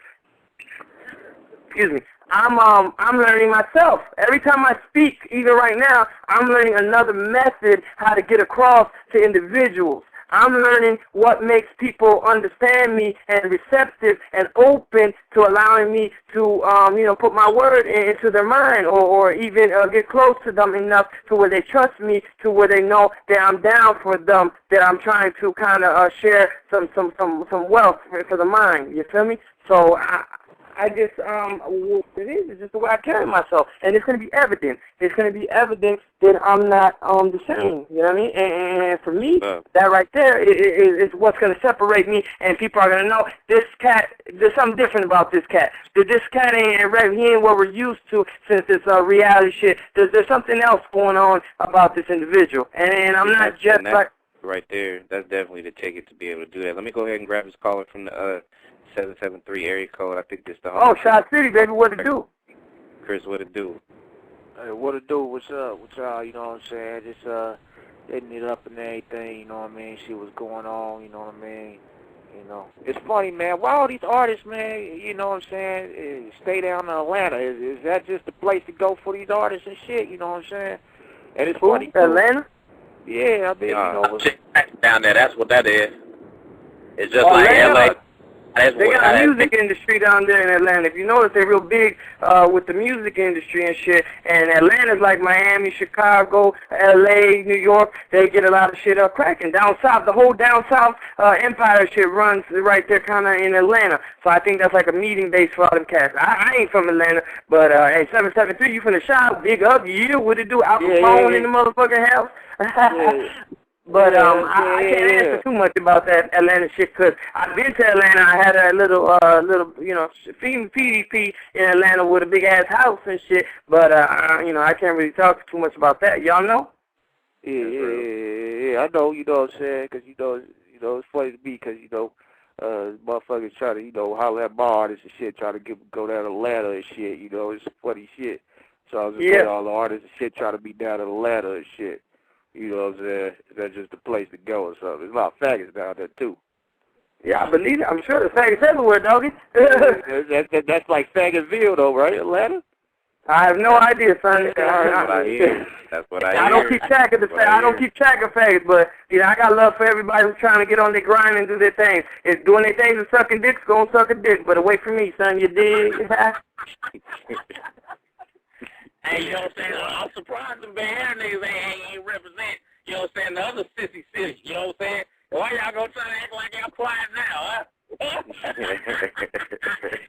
excuse me, I'm learning myself. Every time I speak, even right now, I'm learning another method how to get across to individuals. I'm learning what makes people understand me and receptive and open to allowing me to, put my word into their mind, or even get close to them enough to where they trust me, to where they know that I'm down for them, that I'm trying to kind of share some wealth for the mind. You feel me? So I just, it is just the way I carry myself, and it's going to be evident. It's going to be evident that I'm not the same, you know what I mean? And for me, that right there is what's going to separate me, and people are going to know this cat, there's something different about this cat. This cat he ain't what we're used to since this reality shit. There's something else going on about this individual, and I'm not just like... Right there, that's definitely the ticket to be able to do that. Let me go ahead and grab this caller from the 773 area code. I think this the home. Oh, Shot City, baby, what it do? Chris, what it do? Hey, what it do? What's up? What's y'all? You know what I'm saying? Just hitting it up and everything. You know what I mean? See what's going on. You know what I mean? You know, it's funny, man. Why all these artists, man? You know what I'm saying? Stay down in Atlanta. Is that just the place to go for these artists and shit? You know what I'm saying? And it's funny. Atlanta? Yeah, I mean, you know. Down there, that's what that is. It's just like LA. They got a music industry down there in Atlanta. If you notice, they're real big with the music industry and shit. And Atlanta's like Miami, Chicago, L.A., New York. They get a lot of shit up cracking. Down south, the whole down south empire shit runs right there kind of in Atlanta. So I think that's like a meeting base for all them cats. I ain't from Atlanta, but hey, 773, you from the shop, big up, yeah, what it do? Al Capone in the motherfucking house. But I can't answer too much about that Atlanta shit because I've been to Atlanta. I had a little PDP in Atlanta with a big ass house and shit. But I can't really talk too much about that. Y'all know? Yeah. I know. You know what I'm saying? Because it's funny to me because motherfuckers try to holler at my artists and shit, try to go down to Atlanta and shit. It's funny shit. So I was just saying all the artists and shit try to be down in Atlanta and shit. You know what I'm saying? That's just the place to go or something. There's a lot of faggots down there, too. Yeah, I believe it. I'm sure there's faggots everywhere, doggy. That's like Faggotville, though, right, Atlanta? I have no idea, son. That's what I hear. That's what I hear. I don't keep track of I don't keep track of faggots, but I got love for everybody who's trying to get on their grind and do their thing. If doing their things and sucking dicks, go and suck a dick. But away from me, son. You dig? Hey, you know what I'm saying? I'm surprised the Bay Area niggas ain't represent, you know what I'm saying, the other sissy cities, you know what I'm saying? Why y'all gonna try to act like y'all quiet now, huh?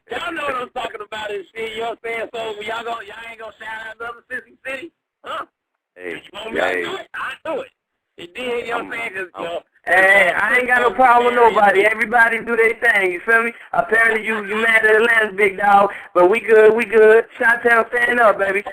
Y'all know what I'm talking about and shit, you know what I'm saying? So y'all ain't gonna shout out the other sissy cities, huh? Hey, I do it. You did, you know what I'm saying? Hey, I ain't got no problem with nobody. Everybody do their thing, you feel me? Apparently you mad at Atlanta's big dog, but we good. Chi-Town stand up, baby.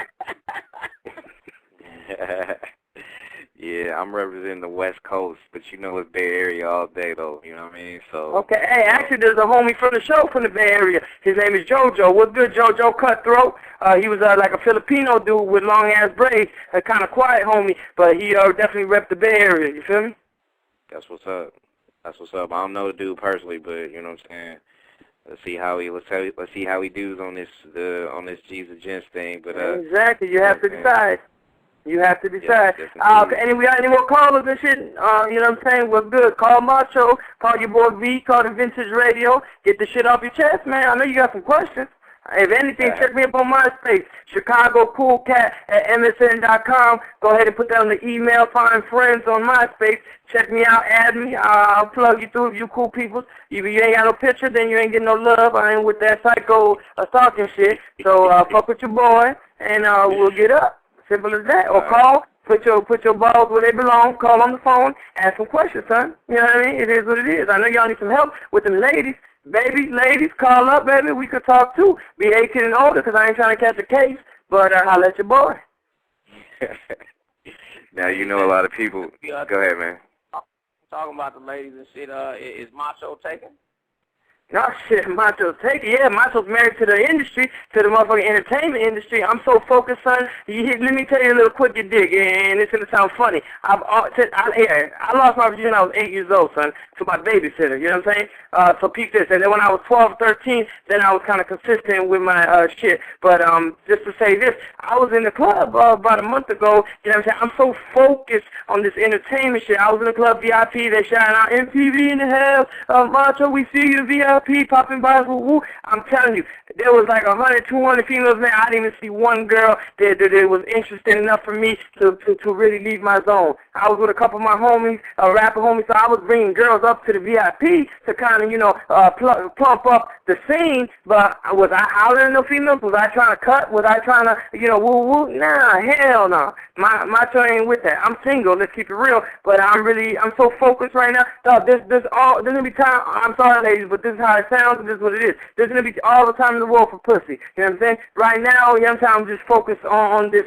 Yeah, I'm representing the West Coast, but it's Bay Area all day, though, you know what I mean? So. Okay, hey, actually there's a homie from the show from the Bay Area. His name is JoJo. What's good, JoJo Cutthroat? He was like a Filipino dude with long-ass braids, a kind of quiet homie, but he definitely repped the Bay Area, you feel me? That's what's up. I don't know the dude personally, but you know what I'm saying. Let's see how he does on this Gents thing. But exactly, you have to decide. You have to decide. Yes, and we got any more callers and shit? You know what I'm saying? We're good. Call Macho. Call your boy V. Call the Vintage Radio. Get the shit off your chest, man. I know you got some questions. If anything, check me up on MySpace, ChicagoCoolCat@MSN.com. Go ahead and put that on the email. Find friends on MySpace. Check me out. Add me. I'll plug you through if you cool people. If you ain't got no picture, then you ain't getting no love. I ain't with that psycho stalking shit. So fuck with your boy, and we'll get up. Simple as that. Or call. Put your balls where they belong. Call on the phone. Ask some questions, son. You know what I mean? It is what it is. I know y'all need some help with them ladies. Baby, ladies, call up, baby. We could talk, too. Be 18 and older, because I ain't trying to catch a case. But I'll let your boy. Now, a lot of people. Go ahead, man. Talking about the ladies and shit, is Macho taken? No shit, Macho's taking. Yeah, Macho's married to the industry, to the motherfucking entertainment industry. I'm so focused, son. Let me tell you a little quick you dig, and it's gonna sound funny. I lost my virginity when I was 8 years old, son, to my babysitter. You know what I'm saying? So peep this. And then when I was 12, 13, then I was kind of consistent with my shit. But just to say this, I was in the club about a month ago. You know what I'm saying? I'm so focused on this entertainment shit. I was in the club VIP. They shouting out MTV in the hell. Macho, we see you VIP popping by. Woo woo. I'm telling you, there was like 100, 200 females there. I didn't even see one girl that was interested enough for me to really leave my zone. I was with a couple of my homies, rapper homies, so I was bringing girls up to the VIP to kind of, you know, plump up the scene. But was I hollering at no females? Was I trying to cut? Was I trying to, you know, woo woo? Nah, hell no. My turn ain't with that. I'm single. Let's keep it real. But I'm so focused right now. Dog, there's gonna be time. I'm sorry, ladies, but this is how it sounds, and this is what it is. There's gonna be all the time in the world for pussy. You know what I'm saying? Right now, you know what I'm saying, I'm just focused on this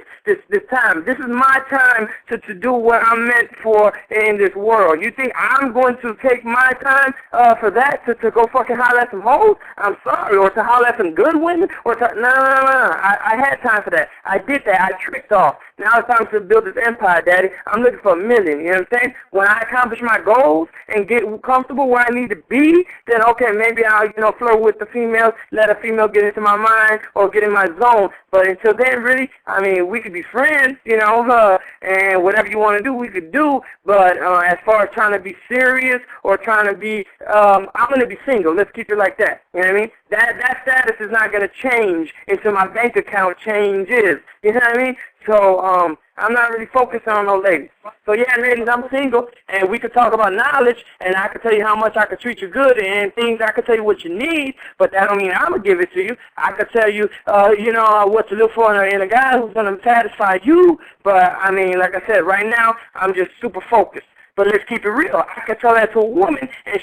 time. This is my time to do what I'm meant for in this world. You think I'm going to take my time for that to go fucking holler at some hoes? I'm sorry, or to holler at some good women, or to no. I had time for that. I did that. I tricked off. Now it's time to build this empire, Daddy. I'm looking for $1 million. You know what I'm saying? When I accomplish my goals and get comfortable where I need to be, then okay, maybe I'll, you know, flirt with the females, let a female get into my mind or get in my zone. But until then, really, I mean, we could be friends, you know, and whatever you want to do, we could do. But as far as trying to be serious or trying to be, I'm going to be single. Let's keep it like that. You know what I mean? That status is not going to change until my bank account changes. You know what I mean? So I'm not really focused on no ladies. So yeah, ladies, I'm single, and we could talk about knowledge, and I could tell you how much I could treat you good, and things I could tell you what you need, but that don't mean I'm gonna give it to you. I could tell you, you know, what to look for in a guy who's gonna satisfy you. But I mean, like I said, right now I'm just super focused. But let's keep it real. I could tell that to a woman, and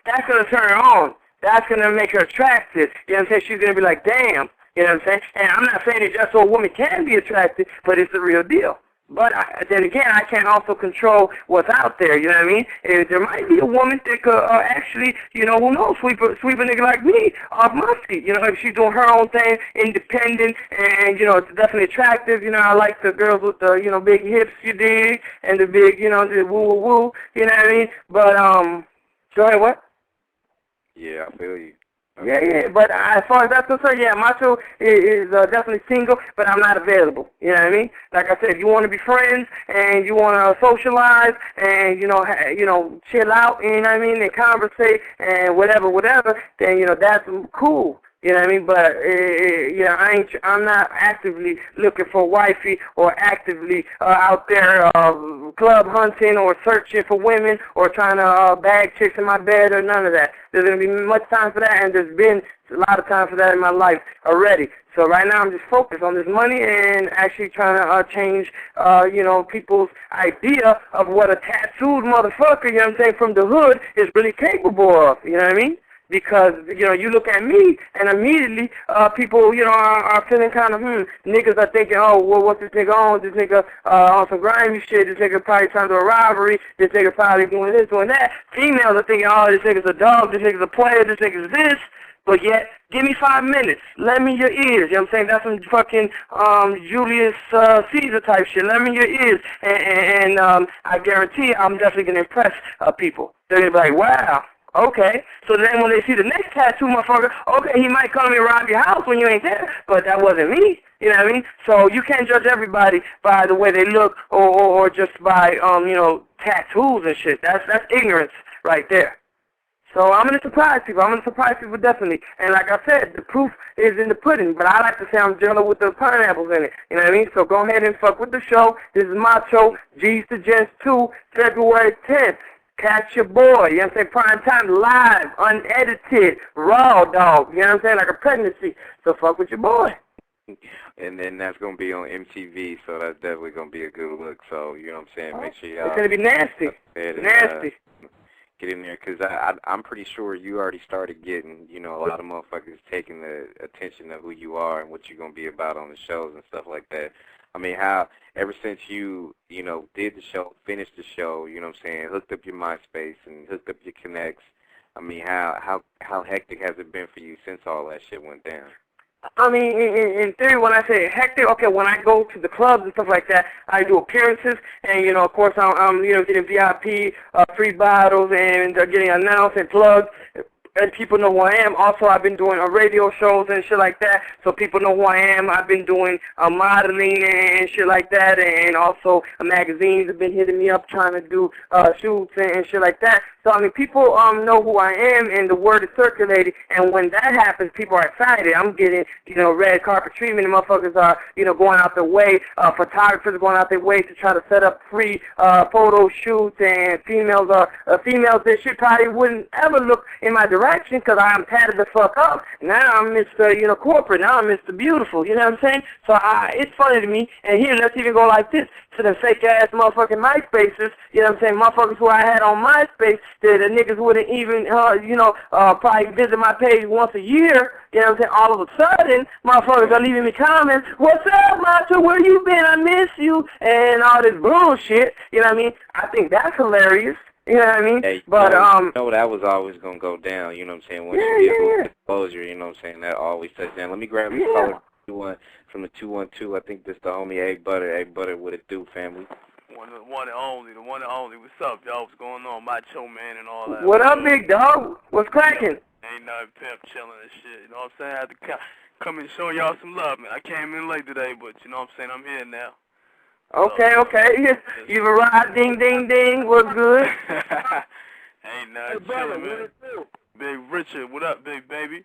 that's gonna turn her on. That's gonna make her attractive. You know what I'm saying? She's gonna be like, damn. You know what I'm saying? And I'm not saying it just so a woman can be attracted, but it's the real deal. But then again, I can't also control what's out there. You know what I mean? There might be a woman that could actually, you know, who knows, sweep a nigga like me off my feet. You know, if she's doing her own thing, independent, and, you know, it's definitely attractive. You know, I like the girls with the, you know, big hips, you dig, and the big, you know, the woo-woo-woo. You know what I mean? But, go ahead, what? Yeah, I feel you. Yeah, but as far as that's concerned, yeah, Macho is definitely single, but I'm not available. You know what I mean? Like I said, if you want to be friends and you want to socialize and, you know, chill out, you know what I mean, and conversate and whatever, then, you know, that's cool. You know what I mean? But yeah, I'm not actively looking for wifey or actively out there club hunting or searching for women or trying to bag chicks in my bed or none of that. There's going to be much time for that, and there's been a lot of time for that in my life already. So right now I'm just focused on this money and actually trying to change, you know, people's idea of what a tattooed motherfucker, you know what I'm saying, from the hood is really capable of. You know what I mean? Because, you know, you look at me, and immediately people, you know, are feeling kind of, niggas are thinking, oh, well, what's this nigga on? This nigga on some grimy shit. This nigga probably trying to do a robbery. This nigga probably doing this, doing that. Females are thinking, oh, this nigga's a dog. This nigga's a player. This nigga's this. But yet, give me 5 minutes. Lend me your ears. You know what I'm saying? That's some fucking Julius Caesar type shit. Lend me your ears. And I guarantee I'm definitely going to impress people. They're going to be like, wow. Okay, so then when they see the next tattoo motherfucker, okay, he might come and rob your house when you ain't there, but that wasn't me, you know what I mean? So you can't judge everybody by the way they look or just by, you know, tattoos and shit. That's ignorance right there. So I'm going to surprise people. I'm going to surprise people definitely. And like I said, the proof is in the pudding, but I like to say I'm jello with the pineapples in it. You know what I mean? So go ahead and fuck with the show. This is Macho, G's to Gents 2, February 10th. Catch your boy, you know what I'm saying? Prime time, live, unedited, raw, dog. You know what I'm saying? Like a pregnancy. So fuck with your boy. And then that's going to be on MTV, so that's definitely going to be a good look. So, you know what I'm saying? Make sure y'all... It's going to be nasty. Nasty. Get in there, because I'm pretty sure you already started getting, you know, a lot of motherfuckers taking the attention of who you are and what you're going to be about on the shows and stuff like that. I mean, how ever since you know, did the show, finished the show, you know what I'm saying, hooked up your MySpace and hooked up your Connects, I mean, how hectic has it been for you since all that shit went down? I mean, in theory, when I say hectic, okay, when I go to the clubs and stuff like that, I do appearances, and, of course, I'm getting VIP, free bottles, and getting announced and plugged, and people know who I am. Also, I've been doing radio shows and shit like that, so people know who I am. I've been doing modeling and shit like that, and also magazines have been hitting me up trying to do shoots and shit like that. So, I mean, people know who I am, and the word is circulating, and when that happens, people are excited. I'm getting, red carpet treatment, and motherfuckers are, going out their way, photographers are going out their way to try to set up free photo shoots, and females that shit probably wouldn't ever look in my direction because I'm tatted the fuck up. Now I'm Mr., corporate. Now I'm Mr. Beautiful, you know what I'm saying? So it's funny to me, and here, let's even go like this, to the fake-ass motherfucking MySpaces, you know what I'm saying, motherfuckers who I had on MySpace, the niggas wouldn't even, probably visit my page once a year, you know what I'm saying, all of a sudden, motherfuckers are leaving me comments, what's up, Macho, where you been, I miss you, and all this bullshit, you know what I mean? I think that's hilarious. You know what I mean? Hey, but that was always gonna go down. You know what I'm saying? Once you get a little exposure, you know what I'm saying? That always touches down. Let me grab this caller from the 212. I think this the homie A Butter. A Butter, what it do, family? The one and only. What's up, y'all? What's going on? Macho man and all that. What up, big dog? What's cracking? Ain't nothing, pimp, chilling and shit. You know what I'm saying? I had to come and show y'all some love, man. I came in late today, but you know what I'm saying? I'm here now. Okay. You've arrived, ding, ding, ding. What's good? Ain't nothing, chilling, man. Big Richard, what up, big baby?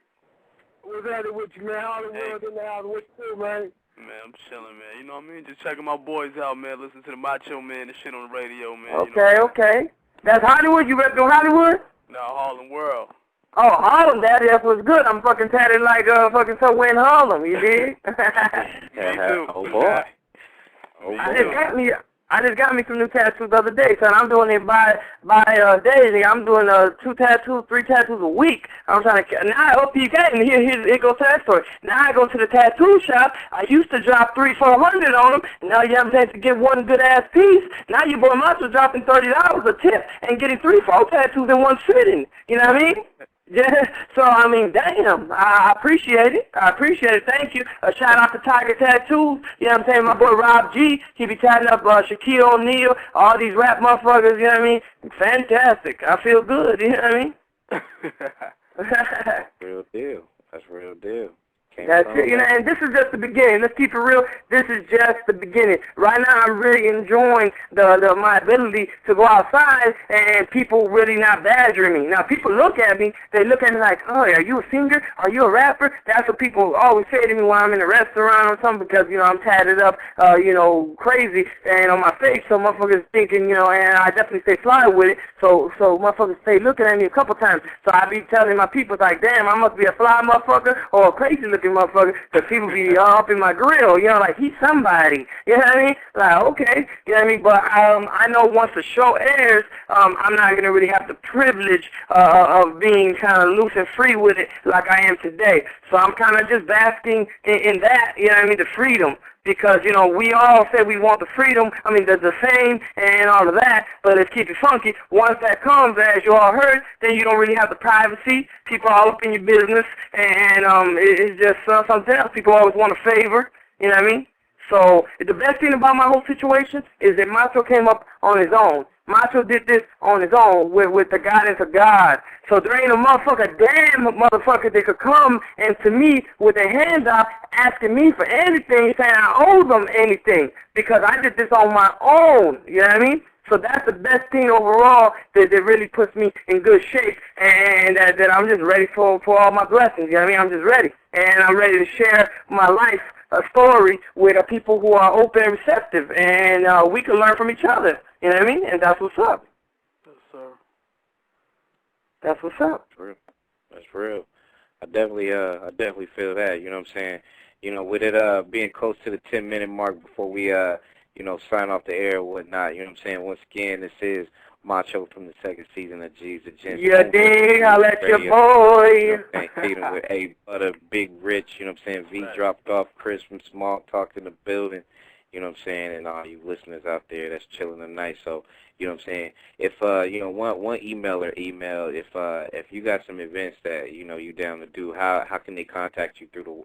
What's happening with you, man? Hollywood in the house. What you do, man? Man, I'm chilling, man. You know what I mean? Just checking my boys out, man. Listen to the Macho Man and shit on the radio, man. Okay. That's Hollywood? You repping Hollywood? No, Harlem World. Oh, Harlem, daddy, that's what's good. I'm fucking tatted like fucking somewhere in Harlem, you dig? Me too. Oh, boy. I just got me some new tattoos the other day, son. I'm doing it by day. I'm doing 2 tattoos, 3 tattoos a week. I'm trying to. Now I hope you get. And here goes to that story. Now I go to the tattoo shop. I used to drop $300-400 on them. Now you have to get one good ass piece. Now your boy Macho dropping $30 a tip and getting 3-4 tattoos in one sitting. You know what I mean? Yeah, so, I mean, damn, I appreciate it. Thank you. A shout out to Tiger Tattoos. You know what I'm saying? My boy Rob G, he be tatting up Shaquille O'Neal, all these rap motherfuckers, you know what I mean? Fantastic. I feel good, you know what I mean? Real deal. That's real deal. That's it, and this is just the beginning. Let's keep it real. This is just the beginning. Right now, I'm really enjoying my ability to go outside and people really not badgering me. Now, people look at me. They look at me like, oh, are you a singer? Are you a rapper? That's what people always say to me when I'm in a restaurant or something because, I'm tatted up, crazy and on my face. So motherfuckers thinking, and I definitely stay fly with it. So motherfuckers stay looking at me a couple times. So I be telling my people, like, damn, I must be a fly motherfucker or a crazy looking motherfucker, because people be all up in my grill, like he's somebody, you know what I mean? Like, okay, you know what I mean? But I know once the show airs, I'm not going to really have the privilege of being kind of loose and free with it like I am today. So I'm kind of just basking in that, you know what I mean, the freedom. Because, we all say we want the freedom, the fame and all of that, but let's keep it funky. Once that comes, as you all heard, then you don't really have the privacy. People are all up in your business, and it's just something else. People always want a favor, you know what I mean? So the best thing about my whole situation is that Macho came up on his own. Macho did this on his own with the guidance of God. So there ain't a damn motherfucker that could come and to me with a hand out asking me for anything, saying I owe them anything because I did this on my own. You know what I mean? So that's the best thing overall that really puts me in good shape and that I'm just ready for all my blessings. You know what I mean? I'm just ready. And I'm ready to share my life story with people who are open and receptive. And we can learn from each other. You know what I mean? And that's what's up. Yes, sir. That's what's up. That's real. I definitely feel that. You know what I'm saying? With it being close to the 10-minute mark before we sign off the air or whatnot. You know what I'm saying? Once again, this is Macho from the second season of G's the Gents. Yeah, dig. I'll let your boy. Feeding with A Butter, Big Rich. You know what I'm saying? V dropped off. Chris from Small Talk in the building. you know what I'm saying, and all you listeners out there that's chilling tonight. So, you know what I'm saying, if you know, one emailer email if you got some events that you know you down to do, how can they contact you through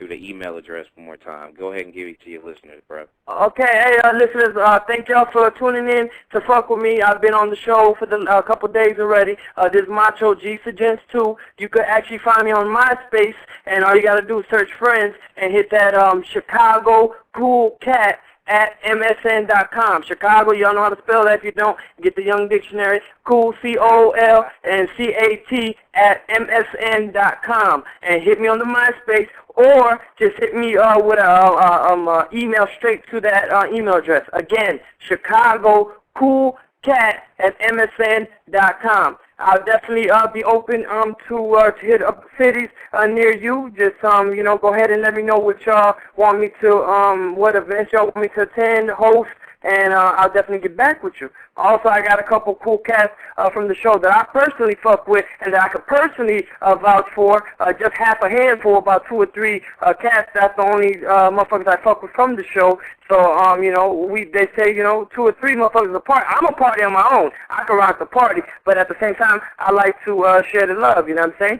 the email address one more time? Go ahead and give it to your listeners, bro. Okay, hey, listeners, thank y'all for tuning in to fuck with me. I've been on the show for the couple days already. This is Macho, Gents 2. You could actually find me on MySpace, and all you got to do is search friends and hit that Chicago Cool Cat at MSN.com. Chicago, y'all know how to spell that. If you don't, get the Young Dictionary. Cool, C-O-O-L and C-A-T at MSN.com. And hit me on the MySpace, or just hit me with a email straight to that email address. Again, Chicago Cool Cat at MSN.com. I'll definitely be open to hit up cities near you. Just you know, go ahead and let me know what y'all want me to what events y'all want me to attend, host, and I'll definitely get back with you. Also, I got a couple cool cats from the show that I personally fuck with and that I could personally vouch for. Just half a handful, about 2 or 3 cats. That's the only motherfuckers I fuck with from the show. So, you know, they say, you know, 2 or 3 motherfuckers apart. I'm a party on my own. I can rock the party, but at the same time, I like to share the love, you know what I'm saying?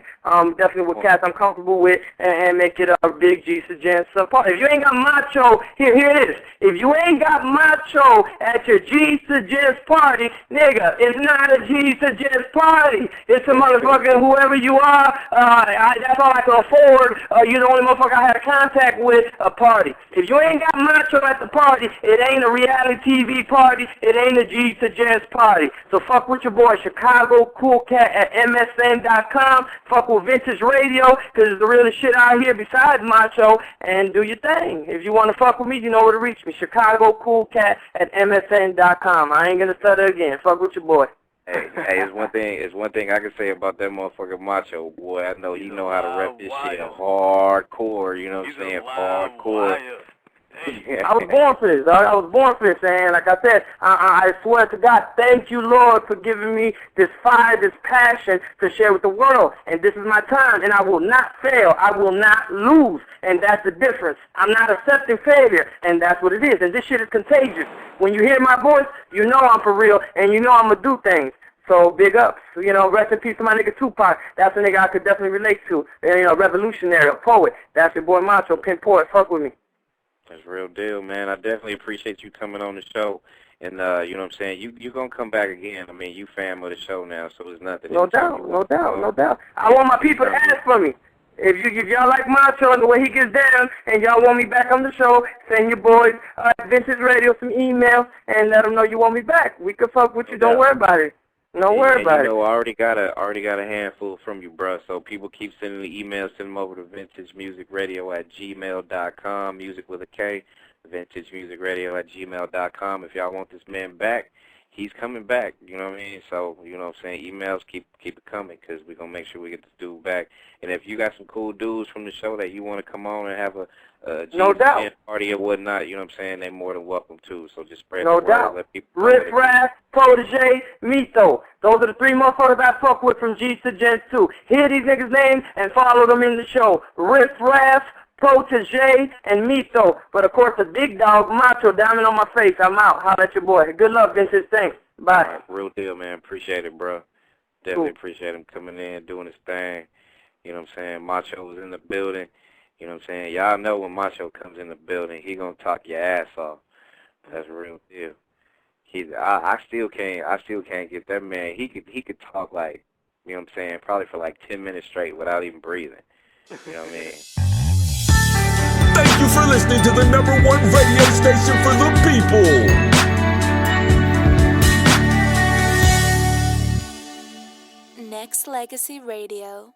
Definitely with cats I'm comfortable with and make it a big G's to Gents party. If you ain't got Macho, here it is. If you ain't got Macho at your G's to Gents party, nigga, it's not a G's to Gents party. It's a motherfucking whoever you are. That's all I can afford. You're the only motherfucker I had contact with a party. If you ain't got Macho at the party, it ain't a reality TV party. It ain't a G's to Gents party. So fuck with your boy, Chicago Cool Cat at MSN.com. Fuck with Vintage Radio, because it's the realest shit out here besides Macho, and do your thing. If you want to fuck with me, you know where to reach me. Chicago Cool Cat at MSN.com. I ain't going to stutter again. Fuck with your boy. Hey, it's one thing I can say about that motherfucker Macho, boy. I know he know how to rep this shit hardcore, you know what I'm saying? Hardcore. I was born for this, dog. I was born for this, and like I said, I swear to God, thank you, Lord, for giving me this fire, this passion to share with the world. And this is my time, and I will not fail. I will not lose, and that's the difference. I'm not accepting failure, and that's what it is. And this shit is contagious. When you hear my voice, you know I'm for real, and you know I'm going to do things. So big ups. You know, rest in peace to my nigga Tupac. That's a nigga I could definitely relate to. You know, revolutionary, a poet. That's your boy Macho, Pin Poet. Fuck with me. That's real deal, man. I definitely appreciate you coming on the show. And, you know what I'm saying, you're going to come back again. I mean, you fan of the show now, so there's nothing. No doubt. I want my people to ask for me. If y'all like Macho and the way he gets down and y'all want me back on the show, send your boys Vintage Radio some emails and let them know you want me back. We can fuck with you. Don't worry about it. Don't worry about it. You know, I already got a handful from you, bro. So people keep sending the emails, send them over to vintagemusicradio@gmail.com, music with a K, vintagemusicradio@gmail.com. If y'all want this man back, he's coming back. You know what I mean? So, you know what I'm saying? Emails, keep it coming, because we're going to make sure we get this dude back. And if you got some cool dudes from the show that you want to come on and have a no doubt party or whatnot, you know what I'm saying, they're more than welcome too. So just spread no the doubt. word. Let people Riff Raff, Protege, Mito. Those are the 3 motherfuckers I fuck with from G's to Gents 2. Hear these niggas' names and follow them in the show. Riff Raff, Protege, and Mito. But of course, the big dog, Macho, diamond on my face. I'm out. Holla at your boy. Good luck, Vintage. Thanks. Bye. Right, real deal, man. Appreciate it, bro. Definitely appreciate him coming in, doing his thing. You know what I'm saying? Macho was in the building. You know what I'm saying? Y'all know when Macho comes in the building, he gonna talk your ass off. That's a real deal. I still can't get that man. He could talk like, you know what I'm saying, probably for like 10 minutes straight without even breathing. You know what I mean? Thank you for listening to the #1 radio station for the people. Nexxlegacy Radio.